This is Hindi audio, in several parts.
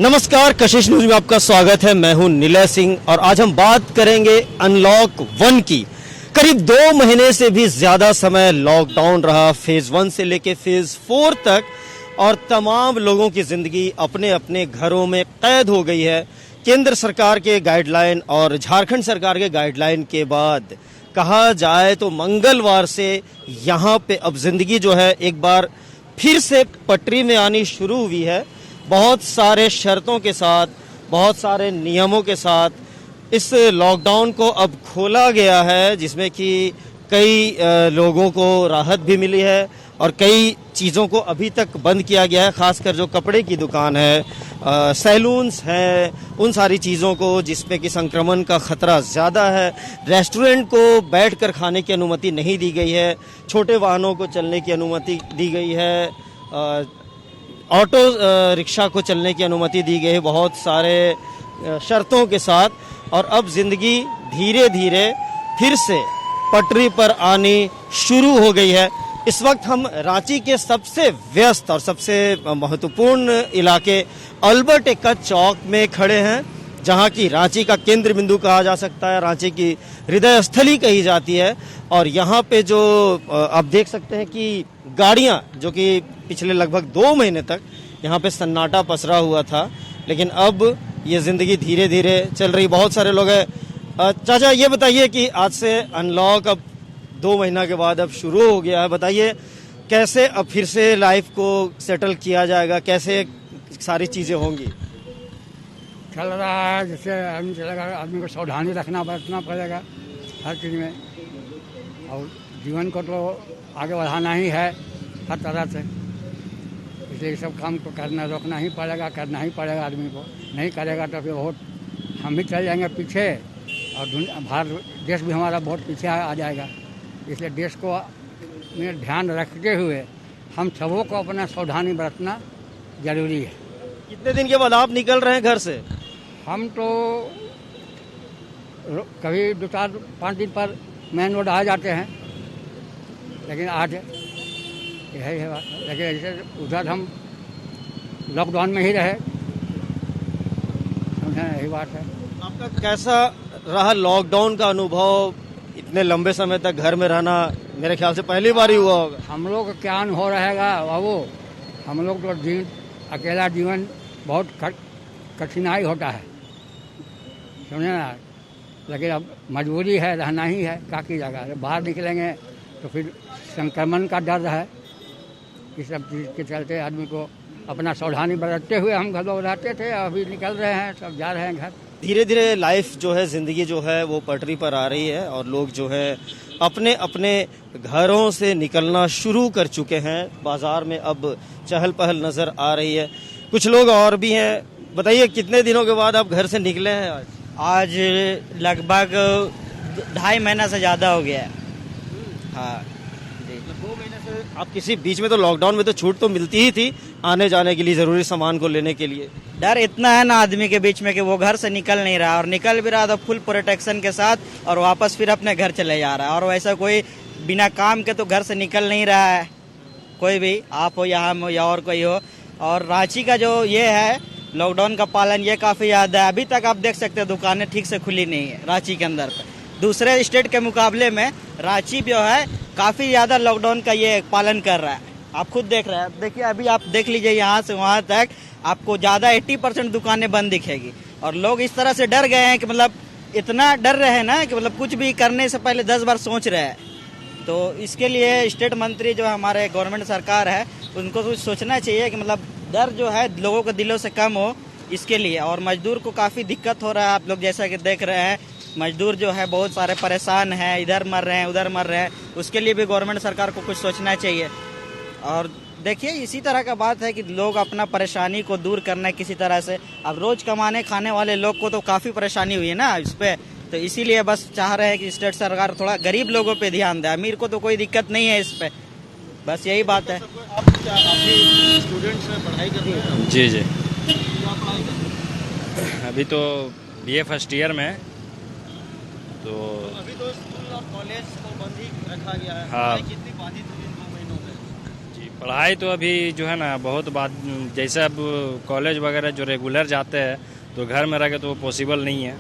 नमस्कार, कशिश न्यूज में आपका स्वागत है। मैं हूं निलय सिंह और आज हम बात करेंगे अनलॉक 1 की। करीब 2 महीने से भी ज्यादा समय लॉकडाउन रहा, फेज 1 से लेके फेज 4 तक, और तमाम लोगों की जिंदगी अपने अपने घरों में कैद हो गई है। केंद्र सरकार के गाइडलाइन और झारखंड सरकार के गाइडलाइन के बाद कहा जाए तो मंगलवार से यहाँ पे अब जिंदगी जो है एक बार फिर से पटरी में आनी शुरू हुई है। बहुत सारे शर्तों के साथ, बहुत सारे नियमों के साथ इस लॉकडाउन को अब खोला गया है, जिसमें कि कई लोगों को राहत भी मिली है और कई चीज़ों को अभी तक बंद किया गया है। खासकर जो कपड़े की दुकान है, सैलून्स हैं, उन सारी चीज़ों को जिसमें कि संक्रमण का खतरा ज़्यादा है। रेस्टोरेंट को बैठकर खाने की अनुमति नहीं दी गई है। छोटे वाहनों को चलने की अनुमति दी गई है। ऑटो रिक्शा को चलने की अनुमति दी गई है, बहुत सारे शर्तों के साथ। और अब जिंदगी धीरे धीरे फिर से पटरी पर आनी शुरू हो गई है। इस वक्त हम रांची के सबसे व्यस्त और सबसे महत्वपूर्ण इलाके अल्बर्ट एक्का चौक में खड़े हैं, जहां की रांची का केंद्र बिंदु कहा जा सकता है, रांची की हृदय स्थली कही जाती है। और यहाँ पे जो आप देख सकते हैं कि गाड़ियाँ, जो कि पिछले लगभग 2 महीने तक यहाँ पे सन्नाटा पसरा हुआ था, लेकिन अब ये जिंदगी धीरे धीरे चल रही। बहुत सारे लोग हैं। चाचा, ये बताइए कि आज से अनलॉक अब 2 महीना के बाद अब शुरू हो गया है। बताइए कैसे अब फिर से लाइफ को सेटल किया जाएगा, कैसे सारी चीज़ें होंगी? चल रहा है जैसे आदमी चलेगा, आदमी को सावधानी रखना बरतना पड़ेगा हर चीज़ में, और जीवन को तो आगे बढ़ाना ही है हर तरह से। इसलिए सब काम को करना रोकना ही पड़ेगा आदमी को। नहीं करेगा तो फिर बहुत हम भी चल जाएंगे पीछे, और भारत देश भी हमारा बहुत पीछे आ जाएगा। इसलिए देश को में ध्यान रखते हुए हम सबों को अपना सावधानी बरतना जरूरी है। कितने दिन के बाद आप निकल रहे हैं घर से? हम तो कभी 2-4-5 दिन पर मेन रोड आ जाते हैं, लेकिन आज यही है बात। लेकिन जैसे उधर हम लॉकडाउन में ही रहे, समझे, यही बात है। आपका कैसा रहा लॉकडाउन का अनुभव? इतने लंबे समय तक घर में रहना मेरे ख्याल से पहली बार ही हुआ होगा। हम लोग का क्या अनुभव रहेगा बाबू, हम लोग तो अकेला जीवन बहुत कठिनाई होता है, समझे ना। लेकिन अब मजबूरी है, रहना ही है, क्या की जगह बाहर निकलेंगे तो फिर संक्रमण का डर है। इस सब चीज़ के चलते आदमी को अपना सावधानी बरतते हुए हम घर लोग रहते थे, अभी निकल रहे हैं, सब जा रहे हैं घर। धीरे धीरे लाइफ जो है, जिंदगी जो है वो पटरी पर आ रही है और लोग जो है अपने अपने घरों से निकलना शुरू कर चुके हैं। बाजार में अब चहल पहल नजर आ रही है। कुछ लोग और भी हैं। बताइए कितने दिनों के बाद आप घर से निकले हैं? आज लगभग 2.5 महीना से ज़्यादा हो गया है। हाँ जी। 2 महीने से आप किसी बीच में तो लॉकडाउन में तो छूट तो मिलती ही थी आने जाने के लिए, ज़रूरी सामान को लेने के लिए। डर इतना है ना आदमी के बीच में कि वो घर से निकल नहीं रहा, और निकल भी रहा तो फुल प्रोटेक्शन के साथ, और वापस फिर अपने घर चले जा रहा है। और वैसा कोई बिना काम के तो घर से निकल नहीं रहा है, कोई भी, आप हो या हम हो या और कोई हो। और रांची का जो ये है लॉकडाउन का पालन, ये काफ़ी ज़्यादा है। अभी तक आप देख सकते हैं दुकानें ठीक से खुली नहीं है रांची के अंदर पे। दूसरे स्टेट के मुकाबले में रांची जो है काफ़ी ज़्यादा लॉकडाउन का ये पालन कर रहा है। आप खुद देख रहे हैं, देखिए अभी आप देख लीजिए यहाँ से वहाँ तक आपको ज़्यादा 80% दुकानें बंद दिखेगी। और लोग इस तरह से डर गए हैं कि मतलब इतना डर रहे हैं ना कि मतलब कुछ भी करने से पहले 10 बार सोच रहे हैं। तो इसके लिए स्टेट मंत्री जो हमारे गवर्नमेंट सरकार है, उनको कुछ सोचना चाहिए कि मतलब डर जो है लोगों के दिलों से कम हो इसके लिए। और मजदूर को काफ़ी दिक्कत हो रहा है, आप लोग जैसा कि देख रहे हैं, मजदूर जो है बहुत सारे परेशान हैं, इधर मर रहे हैं उधर मर रहे हैं। उसके लिए भी गवर्नमेंट सरकार को कुछ सोचना चाहिए। और देखिए इसी तरह का बात है कि लोग अपना परेशानी को दूर करना है किसी तरह से। अब रोज़ कमाने खाने वाले लोग को तो काफ़ी परेशानी हुई है ना इस पर, तो इसीलिए बस चाह रहे हैं कि स्टेट सरकार थोड़ा गरीब लोगों पे ध्यान दे। अमीर को तो कोई दिक्कत नहीं है इस पर, बस यही बात है। आप स्टूडेंट्स में पढ़ाई करते हैं? जी जी, क्या पढ़ाई करते हैं? अभी तो BA फर्स्ट ईयर में। तो अभी तो स्कूल और कॉलेज को बंद ही रखा गया है। हाँ। कितनी बाधित हुई 2 महीनों में? जी, पढ़ाई तो अभी जो है ना बहुत बात, जैसे अब कॉलेज वगैरह जो रेगुलर जाते हैं तो घर में रह के तो पॉसिबल नहीं है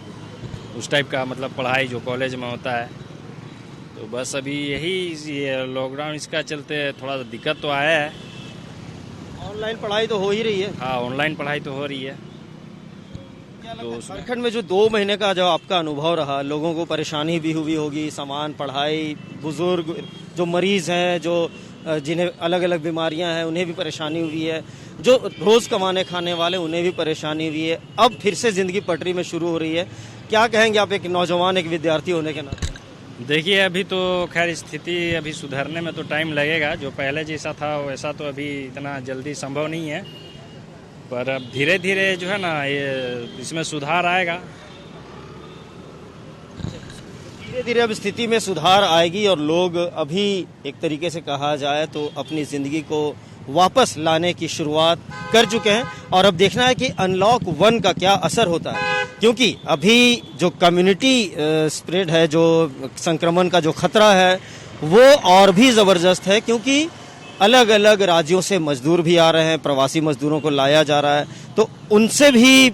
उस टाइप का, मतलब पढ़ाई जो कॉलेज में होता है। तो बस अभी यही ये लॉकडाउन इसका चलते थोड़ा दिक्कत तो आया है। ऑनलाइन पढ़ाई तो हो ही रही है। हाँ, ऑनलाइन पढ़ाई तो हो रही है। तो उसमें झारखंड में जो 2 महीने का जो आपका अनुभव रहा, लोगों को परेशानी भी हुई होगी, सामान, पढ़ाई, बुजुर्ग जो मरीज हैं, जो जिन्हें अलग अलग बीमारियां हैं उन्हें भी परेशानी हुई है, जो रोज कमाने खाने वाले उन्हें भी परेशानी हुई है। अब फिर से जिंदगी पटरी में शुरू हो रही है। क्या कहेंगे आप एक नौजवान, एक विद्यार्थी होने के नाते? देखिए, अभी तो खैर स्थिति अभी सुधरने में तो टाइम लगेगा। जो पहले जैसा था वैसा तो अभी इतना जल्दी संभव नहीं है, पर अब धीरे धीरे जो है ना ये इसमें सुधार आएगा। धीरे धीरे अब स्थिति में सुधार आएगी और लोग अभी एक तरीके से कहा जाए तो अपनी जिंदगी को वापस लाने की शुरुआत कर चुके हैं। और अब देखना है कि अनलॉक 1 का क्या असर होता है, क्योंकि अभी जो कम्युनिटी स्प्रेड है, जो संक्रमण का जो खतरा है वो और भी ज़बरदस्त है, क्योंकि अलग अलग राज्यों से मजदूर भी आ रहे हैं, प्रवासी मजदूरों को लाया जा रहा है। तो उनसे भी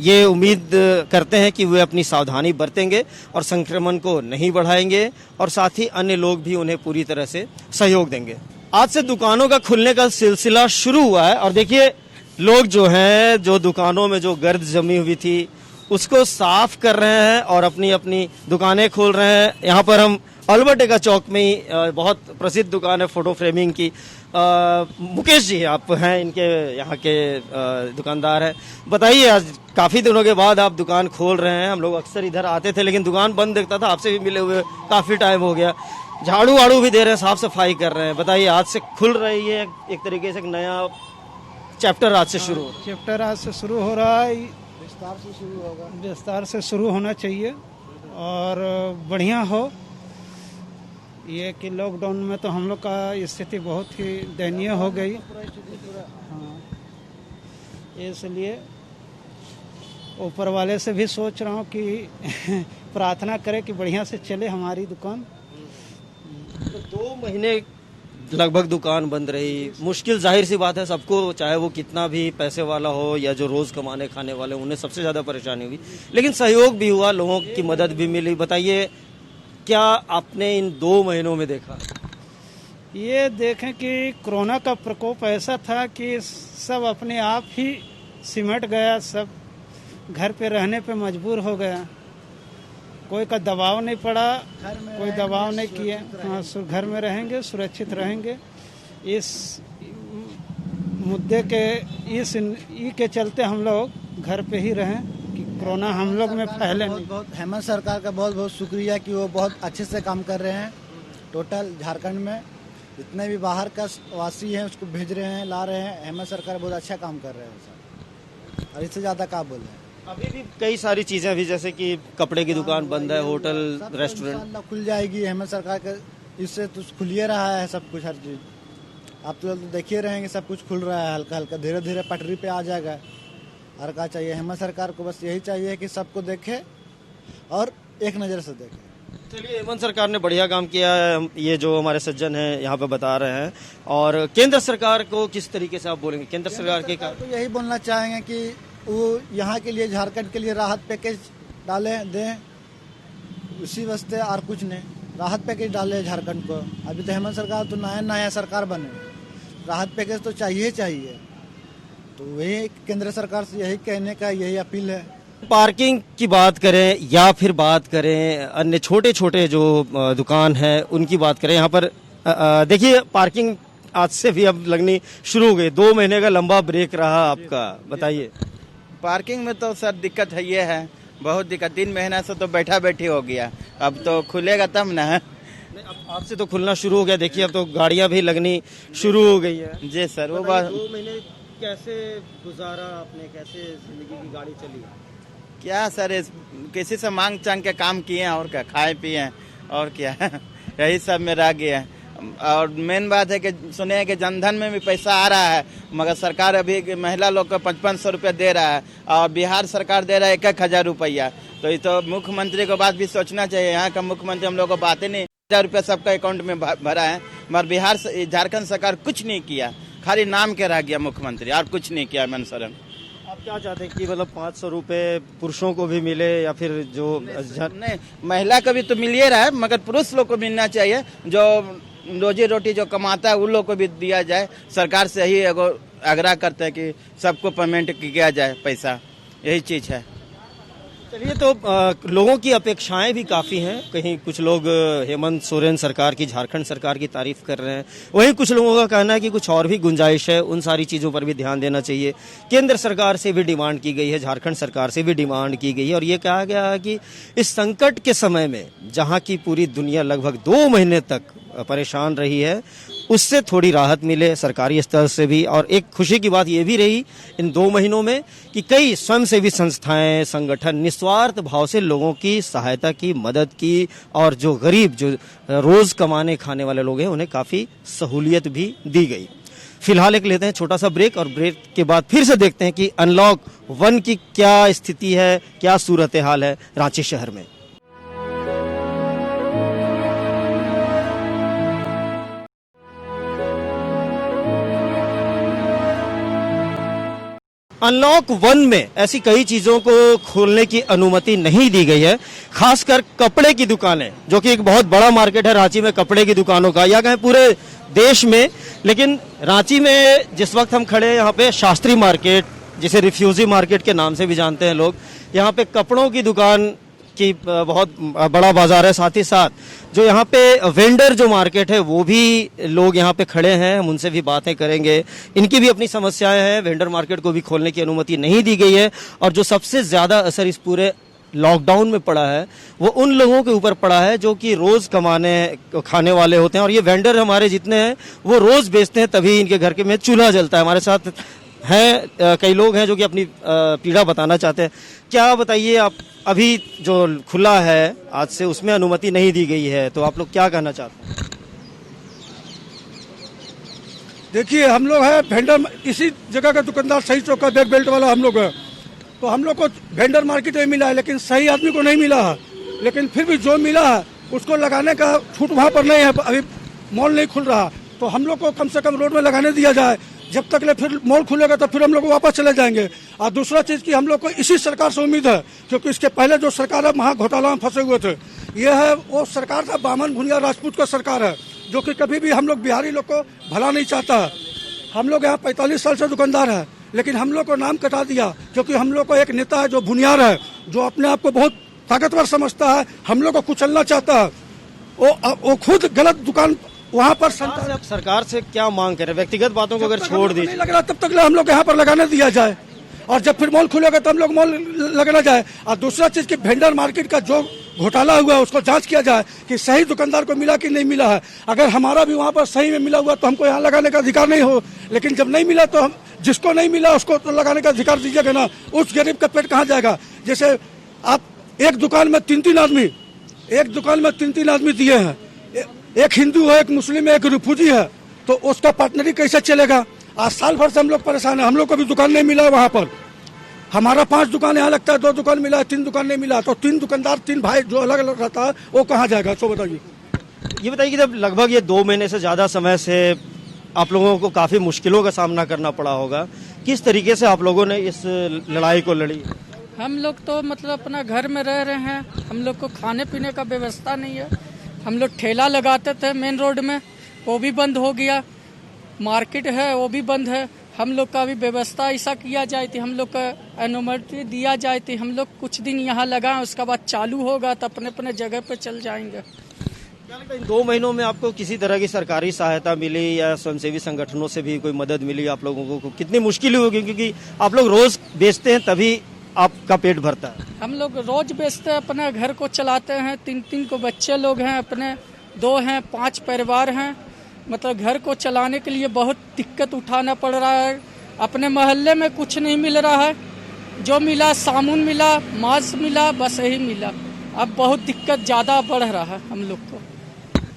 ये उम्मीद करते हैं कि वे अपनी सावधानी बरतेंगे और संक्रमण को नहीं बढ़ाएंगे, और साथ ही अन्य लोग भी उन्हें पूरी तरह से सहयोग देंगे। आज से दुकानों का खुलने का सिलसिला शुरू हुआ है और देखिए लोग जो हैं, जो दुकानों में जो गर्द जमी हुई थी उसको साफ कर रहे हैं और अपनी अपनी दुकानें खोल रहे हैं। यहाँ पर हम अल्बर्ट एक्का चौक में ही बहुत प्रसिद्ध दुकान है फोटो फ्रेमिंग की, मुकेश जी आप हैं इनके यहाँ के दुकानदार हैं। बताइए, आज काफ़ी दिनों के बाद आप दुकान खोल रहे हैं। हम लोग अक्सर इधर आते थे लेकिन दुकान बंद देखता था, आपसे भी मिले हुए काफ़ी टाइम हो गया, झाड़ू वाड़ू भी दे रहे हैं, साफ सफाई कर रहे हैं। बताइए, आज से खुल रही है एक तरीके से एक नया चैप्टर आज से शुरू हो रहा है। चैप्टर आज से शुरू हो रहा है, विस्तार से शुरू होगा, विस्तार से शुरू होना चाहिए और बढ़िया हो। ये कि लॉकडाउन में तो हम लोग का स्थिति बहुत ही दयनीय हो गई। हाँ, इसलिए ऊपर वाले से भी सोच रहा हूँ कि प्रार्थना करें कि बढ़िया से चले हमारी दुकान। तो 2 महीने लगभग दुकान बंद रही, मुश्किल जाहिर सी बात है सबको, चाहे वो कितना भी पैसे वाला हो या जो रोज कमाने खाने वाले, उन्हें सबसे ज्यादा परेशानी हुई, लेकिन सहयोग भी हुआ, लोगों की मदद भी मिली। बताइए, क्या आपने इन 2 महीनों में देखा? ये देखें कि कोरोना का प्रकोप ऐसा था कि सब अपने आप ही सिमट गया, सब घर पे रहने पे मजबूर हो गया, कोई का दबाव नहीं पड़ा, कोई दबाव नहीं किया। हाँ, घर में रहेंगे, सुरक्षित रहेंगे। इस मुद्दे के इस के चलते हम लोग घर पे ही रहें कि कोरोना हम लोग में फैले नहीं। बहुत हेमंत सरकार का बहुत बहुत शुक्रिया कि वो बहुत अच्छे से काम कर रहे हैं। टोटल झारखंड में जितने भी बाहर का वासी हैं उसको भेज रहे हैं, ला रहे हैं। हेमंत सरकार बहुत अच्छा काम कर रहे हैं सर, और इससे ज़्यादा क्या बोले। अभी भी कई सारी चीजें अभी, जैसे कि कपड़े की दुकान बंद है, होटल रेस्टोरेंट खुल जाएगी। हेमंत सरकार के इससे तो खुलिए रहा है सब कुछ, हर चीज़ आप तो देखिए रहेंगे, सब कुछ खुल रहा है हल्का हल्का, धीरे धीरे पटरी पे आ जाएगा। और क्या चाहिए हेमंत सरकार को? बस यही चाहिए कि सबको देखे और एक नज़र से देखे। चलिए, हेमंत सरकार ने बढ़िया काम किया है, ये जो हमारे सज्जन हैं यहाँ पे बता रहे हैं। और केंद्र सरकार को किस तरीके से आप बोलेंगे? केंद्र सरकार के तो यही बोलना चाहेंगे कि वो यहाँ के लिए, झारखंड के लिए राहत पैकेज डाले, दें, उसी वास्ते और कुछ नहीं। राहत पैकेज डाले झारखंड को। अभी तो हेमंत सरकार तो नया सरकार बने, राहत पैकेज तो चाहिए चाहिए। तो वही केंद्र सरकार से यही कहने का यही अपील है। पार्किंग की बात करें या फिर बात करें अन्य छोटे छोटे जो दुकान है उनकी बात करें, यहाँ पर देखिए पार्किंग आज से भी अब लगनी शुरू हो गई। 2 महीने का लंबा ब्रेक रहा आपका, बताइए। पार्किंग में तो सर दिक्कत है, ये है बहुत दिक्कत। 3 महीना से तो बैठा बैठी हो गया, अब तो खुलेगा तब ना। अब से तो खुलना शुरू हो गया, देखिए अब तो गाड़ियां भी लगनी शुरू हो गई है। जी सर, वो बात 2 महीने कैसे गुजारा आपने, कैसे जिंदगी की गाड़ी चली? क्या सर, किसी से मांग चांग के काम किए हैं और क्या, खाए पिए और क्या यही सब में रह गया। और मेन बात है कि सुने हैं कि जनधन में भी पैसा आ रहा है, मगर सरकार अभी महिला लोग को 500 रुपया दे रहा है और बिहार सरकार दे रहा है 1,000 रुपया। तो ये तो मुख्यमंत्री को बात भी सोचना चाहिए। यहाँ का मुख्यमंत्री हम लोग को बातें नहीं, 1,000 रुपया सबका अकाउंट में भरा है, मगर बिहार झारखंड सरकार कुछ नहीं किया, खाली नाम के रह गया मुख्यमंत्री और कुछ नहीं किया। हेमंत सोरेन, आप क्या चाहते हैं कि मतलब 500 रुपए पुरुषों को भी मिले या फिर जो नहीं, महिला को भी तो मिल ही रहा है, मगर पुरुष लोग को मिलना चाहिए। जो रोजी रोटी जो कमाता है उन लोग को भी दिया जाए। सरकार से ही आग्रह करते हैं कि सबको पेमेंट किया जाए पैसा, यही चीज है। चलिए, तो लोगों की अपेक्षाएं भी काफ़ी हैं। कहीं कुछ लोग हेमंत सोरेन सरकार की, झारखंड सरकार की तारीफ कर रहे हैं, वहीं कुछ लोगों का कहना है कि कुछ और भी गुंजाइश है, उन सारी चीज़ों पर भी ध्यान देना चाहिए। केंद्र सरकार से भी डिमांड की गई है, झारखंड सरकार से भी डिमांड की गई है और ये कहा गया है कि इस संकट के समय में जहाँ की पूरी दुनिया लगभग 2 महीने तक परेशान रही है, उससे थोड़ी राहत मिले सरकारी स्तर से भी। और एक खुशी की बात ये भी रही इन 2 महीनों में कि कई स्वयंसेवी संस्थाएं, संगठन निस्वार्थ भाव से लोगों की सहायता की, मदद की और जो गरीब, जो रोज कमाने खाने वाले लोग हैं, उन्हें काफ़ी सहूलियत भी दी गई। फिलहाल एक लेते हैं छोटा सा ब्रेक और ब्रेक के बाद फिर से देखते हैं कि अनलॉक 1 की क्या स्थिति है, क्या सूरत हाल है रांची शहर में। अनलॉक 1 में ऐसी कई चीजों को खोलने की अनुमति नहीं दी गई है, खासकर कपड़े की दुकानें, जो कि एक बहुत बड़ा मार्केट है रांची में कपड़े की दुकानों का, या कहें पूरे देश में। लेकिन रांची में जिस वक्त हम खड़े हैं यहाँ पे शास्त्री मार्केट, जिसे रिफ्यूजी मार्केट के नाम से भी जानते हैं लोग, यहाँ पे कपड़ों की दुकान की बहुत बड़ा बाजार है। साथ ही साथ जो यहाँ पे वेंडर जो मार्केट है वो भी लोग यहाँ पे खड़े हैं, हम उनसे भी बातें करेंगे। इनकी भी अपनी समस्याएं हैं, वेंडर मार्केट को भी खोलने की अनुमति नहीं दी गई है। और जो सबसे ज्यादा असर इस पूरे लॉकडाउन में पड़ा है वो उन लोगों के ऊपर पड़ा है जो कि रोज कमाने खाने वाले होते हैं। और ये वेंडर हमारे जितने हैं वो रोज बेचते हैं, तभी इनके घर के में चूल्हा जलता है। हमारे साथ हैं कई लोग हैं जो कि अपनी पीड़ा बताना चाहते हैं। क्या बताइए आप, अभी जो खुला है आज से उसमें अनुमति नहीं दी गई है, तो आप लोग क्या कहना चाहते हैं? देखिए, हम लोग है वेंडर, इसी जगह का दुकानदार, सही चौक का बैक बेल्ट वाला हम लोग है। तो हम लोग को वेंडर मार्केट में मिला है, लेकिन सही आदमी को नहीं मिला है। लेकिन फिर भी जो मिला है उसको लगाने का छूट वहाँ पर नहीं है। अभी मॉल नहीं खुल रहा, तो हम लोग को कम से कम रोड में लगाने दिया जाए। जब तक ले फिर मॉल खुलेगा तो फिर हम लोग वापस चले जाएंगे। और दूसरा चीज की हम लोग को इसी सरकार से उम्मीद है, क्योंकि इसके पहले जो सरकार है महा घोटाला में फंसे हुए थे। ये है वो सरकार था, बामन भुनिया राजपूत का सरकार है, जो कि कभी भी हम लोग बिहारी लोग को भला नहीं चाहता है। हम लोग यहाँ 45 साल से दुकानदार है, लेकिन हम लोग को नाम कटा दिया, क्योंकि हम लोग को एक नेता है जो भुनियार है, जो अपने आप को बहुत ताकतवर समझता है, हम लोग को कुचलना चाहता है। वो खुद गलत दुकान वहाँ पर सरकार से क्या मांग करें? व्यक्तिगत बातों को अगर छोड़ दीजिए, लग रहा तब तक हम लोग यहाँ पर लगाने दिया जाए, और जब फिर मॉल खुलेगा तब हम लोग मॉल लगाना जाए। और दूसरा चीज की वेंडर मार्केट का जो घोटाला हुआ है उसको जांच किया जाए कि सही दुकानदार को मिला कि नहीं मिला है। अगर हमारा भी वहाँ पर सही में मिला हुआ तो हमको यहाँ लगाने का अधिकार नहीं हो, लेकिन जब नहीं मिला तो हम जिसको नहीं मिला उसको तो लगाने का अधिकार दीजिएगा ना। उस गरीब का पेट कहाँ जाएगा? जैसे आप एक दुकान में 3-3 आदमी दिए हैं, एक हिंदू है, एक मुस्लिम है, एक रिफ्यूजी है, तो उसका पार्टनरी कैसे चलेगा? आज साल भर से हम लोग परेशान है, हम लोग को भी दुकान नहीं मिला वहाँ पर। हमारा 5 दुकान यहाँ लगता है, 2 दुकान मिला है, 3 दुकान नहीं मिला, तो 3 दुकानदार, 3 भाई जो अलग अलग रहता है वो कहाँ जाएगा? तो बताइए। ये बताइए कि जब लगभग ये 2 महीने से ज्यादा समय से आप लोगों को काफी मुश्किलों का सामना करना पड़ा होगा, किस तरीके से आप लोगों ने इस लड़ाई को लड़ी? हम लोग तो मतलब अपना घर में रह रहे हैं, हम लोग को खाने पीने का व्यवस्था नहीं है। हम लोग ठेला लगाते थे मेन रोड में, वो भी बंद हो गया। मार्केट है वो भी बंद है। हम लोग का भी व्यवस्था ऐसा किया जाए थी, हम लोग का अनुमति दिया जाए थी, हम लोग कुछ दिन यहाँ लगाएं, उसके बाद चालू होगा तो अपने अपने जगह पे चल जाएंगे। क्या लगता है इन 2 महीनों में आपको किसी तरह की सरकारी सहायता मिली या स्वयंसेवी संगठनों से भी कोई मदद मिली आप लोगों को? कितनी मुश्किल होगी, क्योंकि आप लोग रोज बेचते हैं तभी आपका पेट भरता है। हम लोग रोज बेचते हैं, अपने घर को चलाते हैं। 3-3 को बच्चे लोग हैं, अपने 2 हैं, 5 परिवार हैं। मतलब घर को चलाने के लिए बहुत दिक्कत उठाना पड़ रहा है। अपने मोहल्ले में कुछ नहीं मिल रहा है, जो मिला साबुन मिला, मास्क मिला, बस यही मिला। अब बहुत दिक्कत ज़्यादा बढ़ रहा है हम लोग को।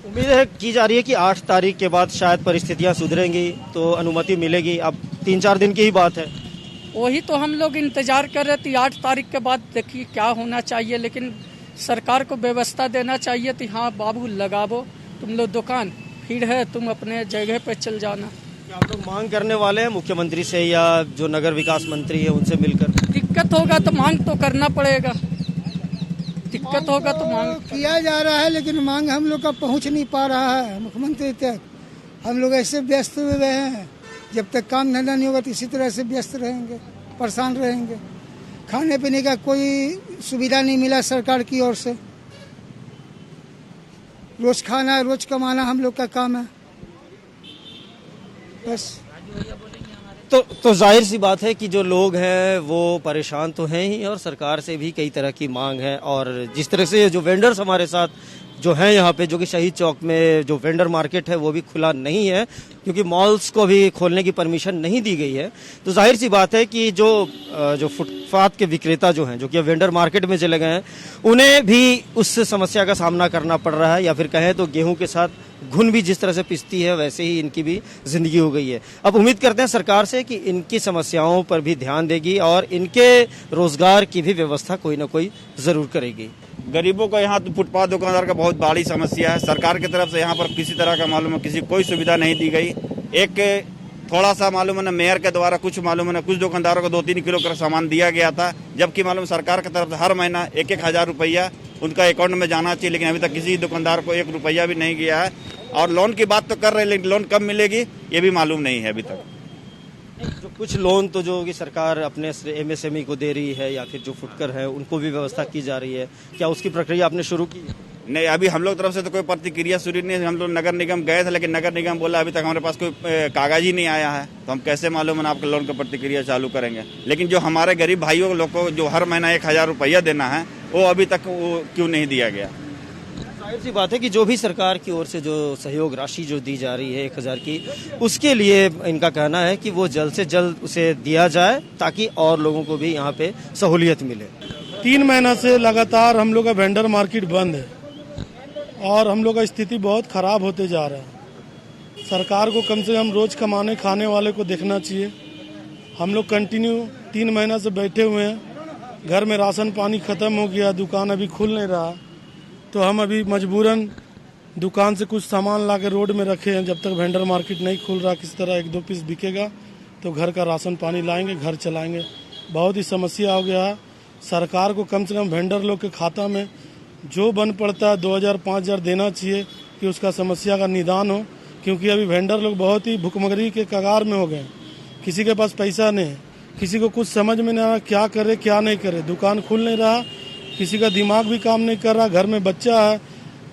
उम्मीद है की जा रही है कि 8 तारीख के बाद शायद परिस्थितियां सुधरेंगी तो अनुमति मिलेगी। अब 3-4 दिन की ही बात है। वही तो हम लोग इंतजार कर रहे थे 8 तारीख के बाद, देखिए क्या होना चाहिए। लेकिन सरकार को व्यवस्था देना चाहिए कि हाँ बाबू लगाओ तुम लोग दुकान, भीड़ है, तुम अपने जगह पे चल जाना। क्या आप लोग मांग करने वाले हैं मुख्यमंत्री से या जो नगर विकास मंत्री है उनसे मिलकर? दिक्कत होगा तो मांग तो करना पड़ेगा, दिक्कत होगा तो मांग किया जा रहा है, लेकिन मांग हम लोग का पहुंच नहीं पा रहा है मुख्यमंत्री तक। हम लोग ऐसे व्यस्त हुए हैं, जब तक काम धंधा नहीं होगा तो इसी तरह से व्यस्त रहेंगे, परेशान रहेंगे। खाने पीने का कोई सुविधा नहीं मिला सरकार की ओर से। रोज खाना रोज कमाना हम लोग का काम है बस। तो जाहिर सी बात है कि जो लोग हैं वो परेशान तो हैं ही, और सरकार से भी कई तरह की मांग है। और जिस तरह से जो वेंडर्स हमारे साथ जो हैं यहाँ पे, जो कि शहीद चौक में जो वेंडर मार्केट है वो भी खुला नहीं है क्योंकि मॉल्स को भी खोलने की परमिशन नहीं दी गई है। तो जाहिर सी बात है कि जो फुटपाथ के विक्रेता जो हैं, जो कि वेंडर मार्केट में चले गए हैं, उन्हें भी उस समस्या का सामना करना पड़ रहा है, या फिर कहें तो गेहूं के साथ घुन भी जिस तरह से पिसती है वैसे ही इनकी भी जिंदगी हो गई है। अब उम्मीद करते हैं सरकार से कि इनकी समस्याओं पर भी ध्यान देगी और इनके रोजगार की भी व्यवस्था कोई ना कोई जरूर करेगी। गरीबों को यहाँ तो फुटपाथ दुकानदार का बहुत बड़ी समस्या है। सरकार की तरफ से यहाँ पर किसी तरह का मालूम है किसी कोई सुविधा नहीं दी गई। एक थोड़ा सा मालूम है ना मेयर के द्वारा कुछ मालूम है ना कुछ दुकानदारों को 2-3 किलो का सामान दिया गया था, जबकि मालूम सरकार की तरफ से हर महीना 1-1 हज़ार रुपया उनका अकाउंट में जाना चाहिए, लेकिन अभी तक किसी दुकानदार को 1 रुपया भी नहीं गया है। और लोन की बात तो कर रहे हैं, लेकिन लोन कब मिलेगी ये भी मालूम नहीं है अभी तक। जो कुछ लोन तो जो कि सरकार अपने MSME को दे रही है या फिर जो फुटकर है उनको भी व्यवस्था की जा रही है, क्या उसकी प्रक्रिया आपने शुरू की? नहीं, अभी हम लोग तरफ से तो कोई प्रतिक्रिया शुरू नहीं है। हम लोग नगर निगम गए थे, लेकिन नगर निगम बोला अभी तक हमारे पास कोई कागज ही नहीं आया है, तो हम कैसे मालूम है आपके लोन का प्रतिक्रिया चालू करेंगे। लेकिन जो हमारे गरीब भाइयों लोग को जो हर महीना 1 हज़ार रुपया देना है वो अभी तक वो क्यों नहीं दिया गया? जाहिर सी बात है कि जो भी सरकार की ओर से जो सहयोग राशि जो दी जा रही है 1,000 की, उसके लिए इनका कहना है कि वो जल्द से जल्द उसे दिया जाए ताकि और लोगों को भी यहाँ पे सहूलियत मिले। 3 महीना से लगातार हम लोग का वेंडर मार्केट बंद है और हम लोग का स्थिति बहुत खराब होते जा रहा है। सरकार को कम से कम रोज कमाने खाने वाले को देखना चाहिए। हम लोग कंटिन्यू 3 महीना से बैठे हुए हैं, घर में राशन पानी खत्म हो गया, दुकान अभी खुल नहीं रहा, तो हम अभी मजबूरन दुकान से कुछ सामान ला के रोड में रखे हैं। जब तक वेंडर मार्केट नहीं खुल रहा, किस तरह 1-2 पीस बिकेगा तो घर का राशन पानी लाएंगे, घर चलाएंगे। बहुत ही समस्या हो गया है। सरकार को कम से कम वेंडर लोग के खाता में जो बन पड़ता है 2,000-5,000 देना चाहिए कि उसका समस्या का निदान हो, क्योंकि अभी वेंडर लोग बहुत ही भुखमरी के कगार में हो गए। किसी के पास पैसा नहीं है, किसी को कुछ समझ में नहीं आ रहा क्या करे क्या नहीं करे। दुकान खुल नहीं रहा, किसी का दिमाग भी काम नहीं कर रहा, घर में बच्चा है,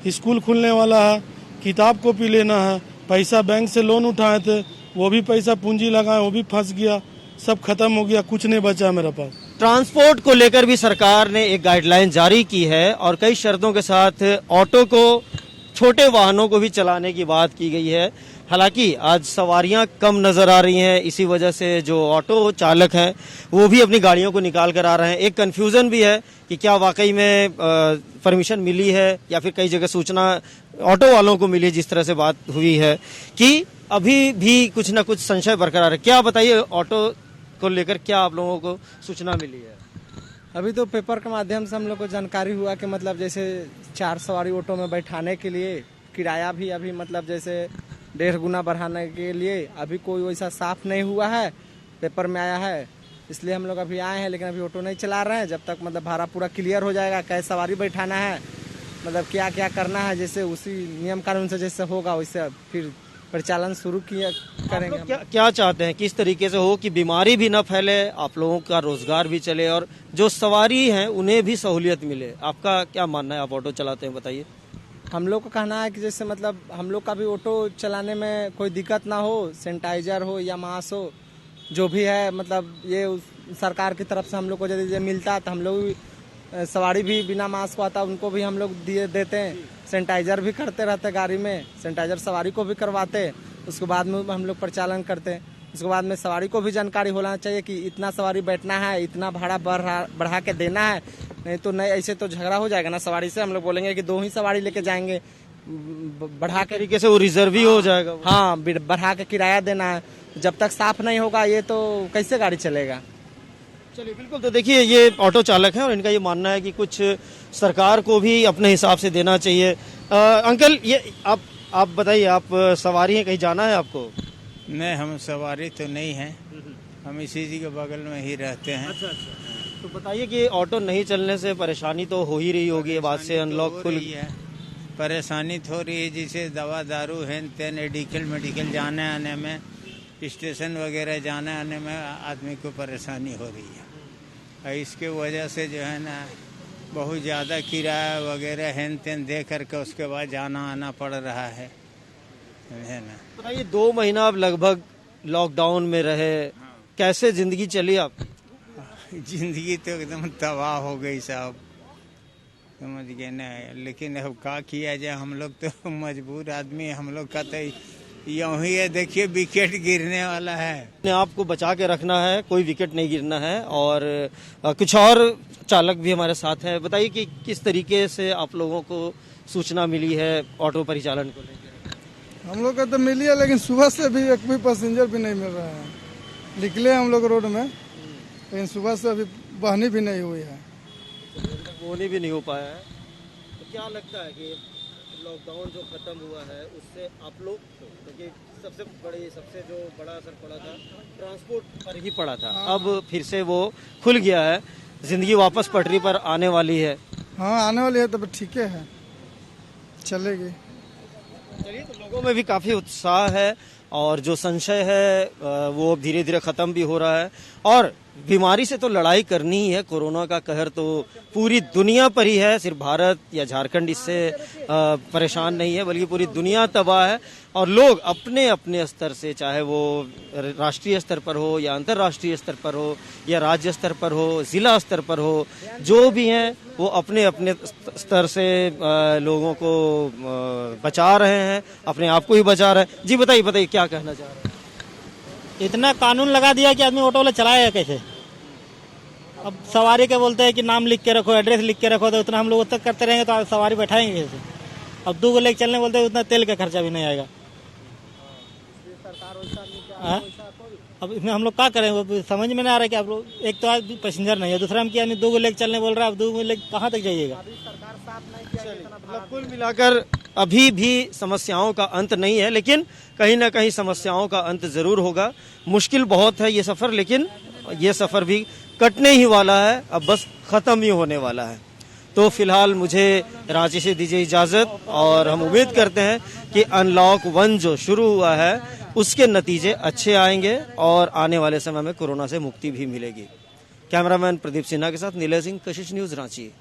स्कूल खुलने वाला है, किताब कॉपी लेना है, पैसा बैंक से लोन उठाए थे वो भी पैसा पूंजी लगाए वो भी फंस गया, सब खत्म हो गया, कुछ नहीं बचा मेरे पास। ट्रांसपोर्ट को लेकर भी सरकार ने एक गाइडलाइन जारी की है और कई शर्तों के साथ ऑटो को, छोटे वाहनों को भी चलाने की बात की गई है। हालांकि आज सवारियां कम नजर आ रही हैं, इसी वजह से जो ऑटो चालक हैं वो भी अपनी गाड़ियों को निकाल कर आ रहे हैं। एक कंफ्यूजन भी है कि क्या वाकई में परमिशन मिली है या फिर कई जगह सूचना ऑटो वालों को मिली, जिस तरह से बात हुई है कि अभी भी कुछ ना कुछ संशय बरकरार है। क्या बताइए, ऑटो को लेकर क्या आप लोगों को सूचना मिली है? अभी तो पेपर के माध्यम से हम लोग को जानकारी हुआ कि मतलब जैसे 4 सवारी ऑटो में बैठाने के लिए किराया भी अभी मतलब जैसे 1.5 गुना बढ़ाने के लिए अभी कोई वैसा साफ नहीं हुआ है, पेपर में आया है, इसलिए हम लोग अभी आए हैं। लेकिन अभी ऑटो नहीं चला रहे हैं, जब तक मतलब भाड़ा पूरा क्लियर हो जाएगा, कैसे सवारी बैठाना है, मतलब क्या क्या करना है, जैसे उसी नियम कानून से जैसे होगा वैसे फिर परिचालन शुरू किया करेंगे। क्या चाहते हैं, किस तरीके से हो कि बीमारी भी न फैले, आप लोगों का रोजगार भी चले और जो सवारी हैं उन्हें भी सहूलियत मिले? आपका क्या मानना है, आप ऑटो चलाते हैं, बताइए। हम लोग को कहना है कि जैसे मतलब हम लोग का भी ऑटो चलाने में कोई दिक्कत ना हो, सैनिटाइजर हो या मास्क हो, जो भी है मतलब ये सरकार की तरफ से हम लोग को यदि मिलता है तो हम लोग सवारी भी बिना मास्क आता उनको भी हम लोग देते हैं। सैनिटाइजर भी करते रहते गाड़ी में, सैनिटाइजर सवारी को भी करवाते, उसके बाद में हम लोग परिचालन करते हैं। उसके बाद में सवारी को भी जानकारी होना चाहिए कि इतना सवारी बैठना है, इतना भाड़ा बढ़ा के देना है, नहीं तो नहीं ऐसे तो झगड़ा हो जाएगा ना सवारी से। हम लोग बोलेंगे कि 2 ही सवारी लेके जाएंगे, बढ़ा के तरीके से वो रिजर्व ही हो जाएगा। हाँ, बढ़ा के किराया देना है। जब तक साफ नहीं होगा ये तो कैसे गाड़ी चलेगा। चलिए, बिल्कुल। तो देखिए, ये ऑटो चालक हैं और इनका ये मानना है कि कुछ सरकार को भी अपने हिसाब से देना चाहिए। अंकल, ये आप आप बताइए, आप सवारी हैं, कहीं जाना है आपको? नहीं, हम सवारी तो नहीं है, हम इसी जी के बगल में ही रहते हैं। अच्छा। तो बताइए कि ऑटो नहीं चलने से परेशानी तो हो ही रही होगी, बाद से अनलॉक खुल रही है, परेशानी तो हो रही है, जैसे दवा दारू है तेन मेडिकल जाने आने में, स्टेशन वगैरह जाने आने में आदमी को परेशानी हो रही है। और इसके वजह से जो है ना बहुत ज़्यादा किराया वगैरह हेन तेन दे करके उसके बाद जाना आना पड़ रहा है ना। बताइए, 2 महीना आप लगभग लॉकडाउन में रहे, कैसे जिंदगी चली आप? जिंदगी तो एकदम तबाह हो गई साहब, समझ गए ना। लेकिन अब क्या किया जाए, हम लोग तो मजबूर आदमी, हम लोग का तो यूं ही है, देखिए विकेट गिरने वाला है। अपने आप को बचा के रखना है, कोई विकेट नहीं गिरना है। और कुछ और चालक भी हमारे साथ हैं। बताइए कि किस तरीके से आप लोगों को सूचना मिली है ऑटो परिचालन को लेकर? हम लोग का तो मिली है, लेकिन सुबह से भी एक भी पैसेंजर भी नहीं मिल रहा है। निकले हम लोग रोड में, लेकिन सुबह से अभी बहनी भी नहीं हुई है, बोनी भी नहीं हो पाया है। तो क्या लगता है कि लॉकडाउन जो खत्म हुआ है उससे आप लोग, क्योंकि सबसे जो बड़ा असर पड़ा था ट्रांसपोर्ट पर ही पड़ा था, अब फिर से वो खुल गया है, जिंदगी वापस पटरी पर आने वाली है। हाँ, आने वाली है, तब ठीक है, चलेगी। चलिए, तो लोगों में भी काफी उत्साह है और जो संशय है वो धीरे धीरे खत्म भी हो रहा है। और बीमारी से तो लड़ाई करनी ही है, कोरोना का कहर तो पूरी दुनिया पर ही है, सिर्फ भारत या झारखंड इससे परेशान नहीं है, बल्कि पूरी दुनिया तबाह है। और लोग अपने अपने स्तर से, चाहे वो राष्ट्रीय स्तर पर हो या अंतर्राष्ट्रीय स्तर पर हो या राज्य स्तर पर हो, जिला स्तर पर हो, जो भी हैं वो अपने अपने स्तर से लोगों को बचा रहे हैं, अपने आप को ही बचा रहे हैं। जी बताइए क्या कहना चाह रहे हैं? इतना कानून लगा दिया कि आदमी ऑटो वाला चलाएगा कैसे? अब सवारी के बोलते हैं कि नाम लिख के रखो, एड्रेस लिख के रखो, तो उतना हम लोग तक करते रहेंगे तो सवारी बैठाएंगे कैसे? अब 2 लेके चलने बोलते हैं, उतना तेल का खर्चा भी नहीं आएगा। अब इसमें हम लोग क्या करेंगे, समझ में नहीं आ रहा है कि आप लोग, एक तो आज पैसेंजर नहीं है, दूसरा हम क्या 2 लेके चलने बोल रहा है, अब 2 लेके कहाँ तक जाइएगा? कुल मिलाकर अभी भी समस्याओं का अंत नहीं है, लेकिन कहीं ना कहीं समस्याओं का अंत जरूर होगा। मुश्किल बहुत है ये सफर, लेकिन ये सफर भी कटने ही वाला है, अब बस खत्म ही होने वाला है। तो फिलहाल मुझे रांची से दीजिए इजाजत, और हम उम्मीद करते हैं कि अनलॉक 1 जो शुरू हुआ है उसके नतीजे अच्छे आएंगे और आने वाले समय में कोरोना से मुक्ति भी मिलेगी। कैमरामैन प्रदीप सिन्हा के साथ नीलय सिंह, कशिश न्यूज, रांची।